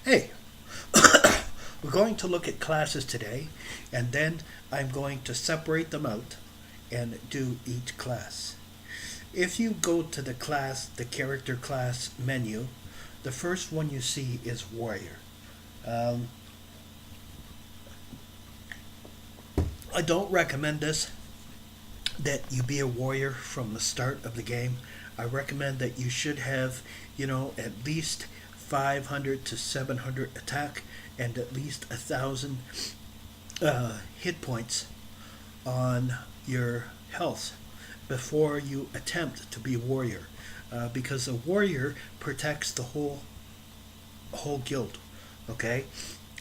Hey, we're going to look at classes today, and then I'm going to separate them out and do each class. If you go to the character class menu, the first one you see is warrior. Um, I don't recommend this that you be a warrior from the start of the game. I recommend that you should have, at least 500 to 700 attack and at least 1,000 hit points on your health before you attempt to be a warrior, because a warrior protects the whole guild. Okay,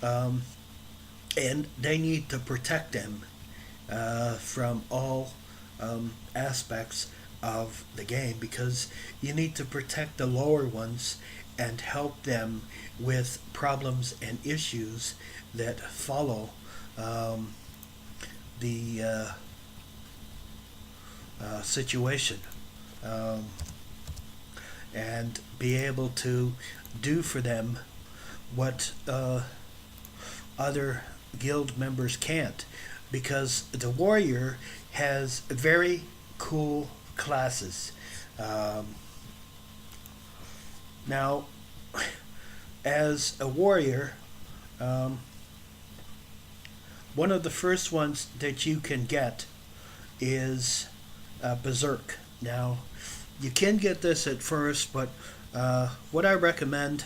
um, and they need to protect them from all aspects of the game, because you need to protect the lower ones and help them with problems and issues that follow um, the situation, um, and be able to do for them what other guild members can't, because the warrior has very cool classes. Um, Now, as a warrior, um, one of the first ones that you can get is Berserk. Now, you can get this at first, but what I recommend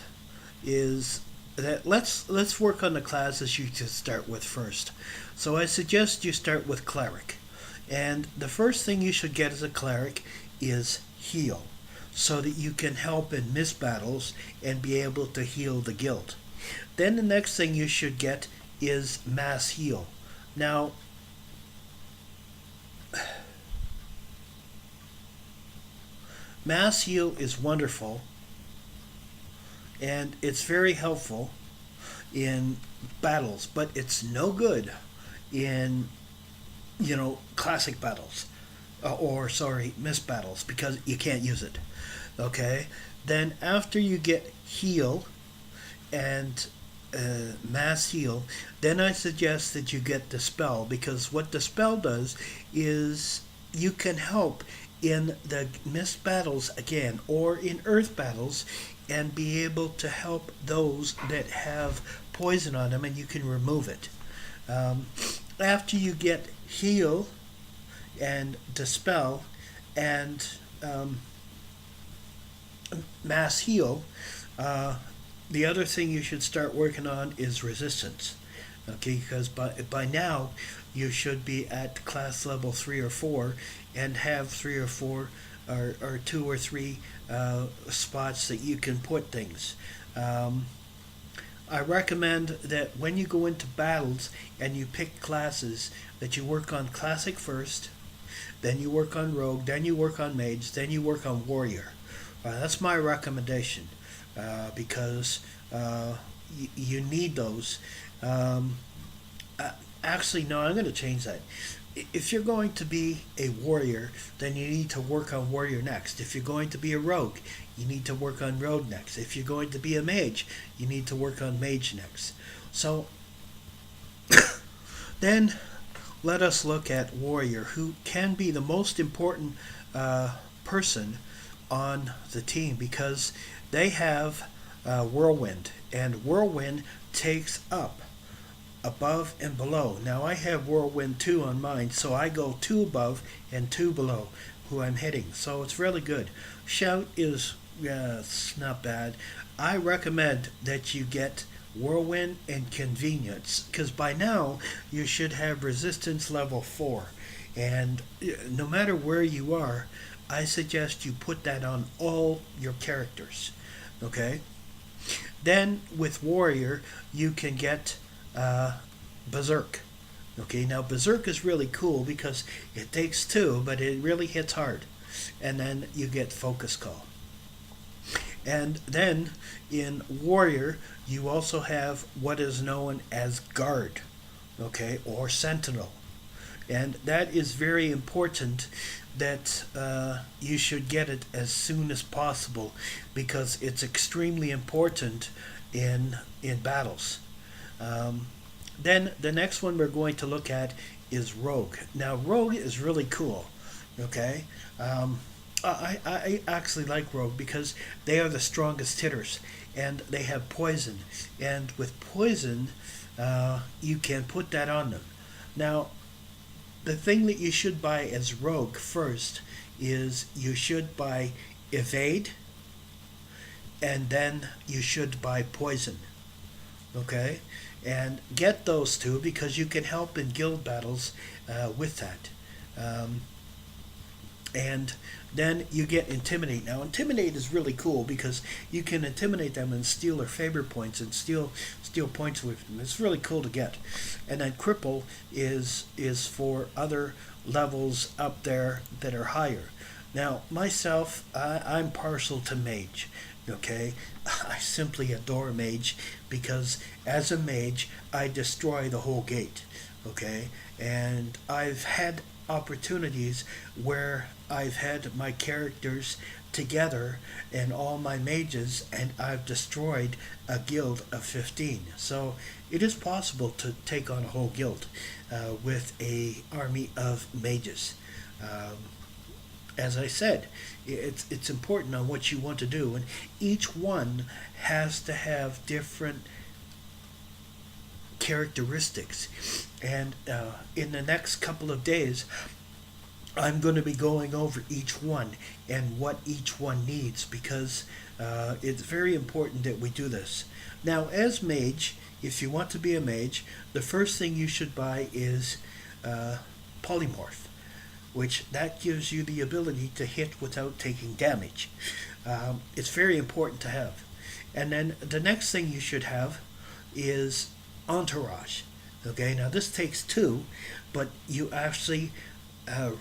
is that let's work on the classes you should start with first. So I suggest you start with cleric, and the first thing you should get as a cleric is heal, so that you can help in mist battles and be able to heal the guild. Then the next thing you should get is mass heal. Now, mass heal is wonderful and it's very helpful in battles, but it's no good in classic battles, or sorry, mist battles, because you can't use it. Okay, then after you get heal and mass heal, then I suggest that you get dispel, because what dispel does is you can help in the mist battles again, or in earth battles, and be able to help those that have poison on them, and you can remove it. um, After you get heal and dispel and mass heal, uh, the other thing you should start working on is resistance. Okay, because by now you should be at class level 3 or 4 and have 3 or 4 or 2 or 3 spots that you can put things. Um, I recommend that when you go into battles and you pick classes, that you work on classic first, then you work on rogue, then you work on mage, then you work on warrior. That's my recommendation, because you need those. Um, Actually, no, I'm going to change that. If you're going to be a warrior, then you need to work on warrior next. If you're going to be a rogue, you need to work on rogue next. If you're going to be a mage, you need to work on mage next. So then let us look at warrior, who can be the most important person on the team, because they have whirlwind, and whirlwind takes up above and below. Now I have whirlwind 2 on mine, so I go 2 above and 2 below who I'm hitting, so it's really good. Shout is, it's not bad. I recommend that you get whirlwind and convenience, because by now you should have resistance level 4, and no matter where you are, I suggest you put that on all your characters. Okay, then with warrior you can get berserk. Okay, now berserk is really cool because it takes 2, but it really hits hard. And then you get focus call. And then in warrior you also have what is known as guard, okay, or sentinel. And that is very important that you should get it as soon as possible because it's extremely important in battles. Um, then the next one we're going to look at is Rogue. Now, Rogue is really cool. Okay, I actually like Rogue because they are the strongest hitters, and they have poison. And with poison, you can put that on them. Now, the thing that you should buy as Rogue first is you should buy Evade, and then you should buy Poison. Okay, and get those two because you can help in guild battles with that. Um, and then you get Intimidate. Now, Intimidate is really cool because you can intimidate them and steal their favor points and steal points with them. It's really cool to get. And then Cripple is for other levels up there that are higher. Now, myself, I'm partial to Mage. Okay, I simply adore Mage because as a Mage, I destroy the whole gate. Okay, and I've had opportunities where I've had my characters together and all my mages, and I've destroyed a guild of 15. So it is possible to take on a whole guild with a army of mages. Um, as I said, it's important on what you want to do, and each one has to have different characteristics. And in the next couple of days, I'm going to be going over each one and what each one needs because it's very important that we do this. Now, as mage, if you want to be a mage, the first thing you should buy is polymorph, which that gives you the ability to hit without taking damage. It's very important to have. And then the next thing you should have is entourage. Okay, now this takes two, but you actually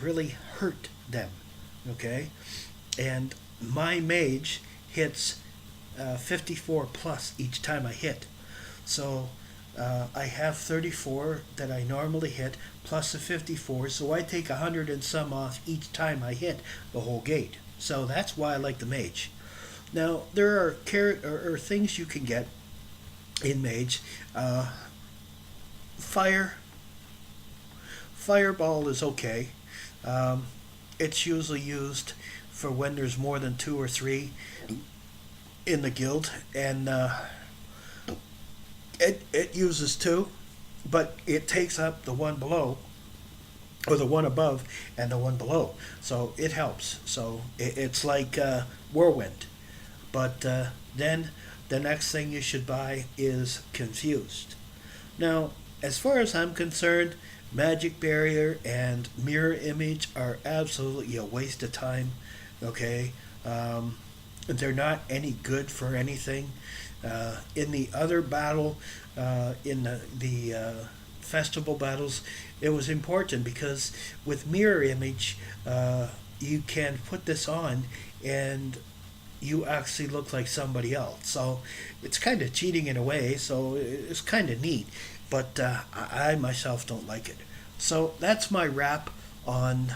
really hurt them. Okay, and my mage hits 54 plus each time I hit. So I have 34 that I normally hit plus a 54, so I take 100 and some off each time I hit the whole gate. So that's why I like the mage. Now there are things you can get in mage. Fire. Fireball is okay. It's usually used for when there's more than two or three in the guild, and it uses two, but it takes up the one below, or the one above, and the one below. So it helps. So it's like Whirlwind. But then the next thing you should buy is Confused. Now, as far as I'm concerned, Magic Barrier and Mirror Image are absolutely a waste of time. Okay, they're not any good for anything. In the other battle, in the festival battles, it was important because with Mirror Image, you can put this on and you actually look like somebody else. So it's kind of cheating in a way. So it's kind of neat, but I myself don't like it. So that's my wrap on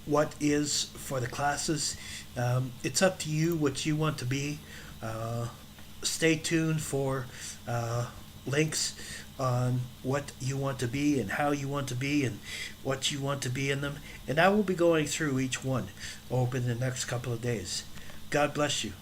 what is for the classes. It's up to you what you want to be. Stay tuned for links on what you want to be and how you want to be and what you want to be in them. And I will be going through each one over the next couple of days. God bless you.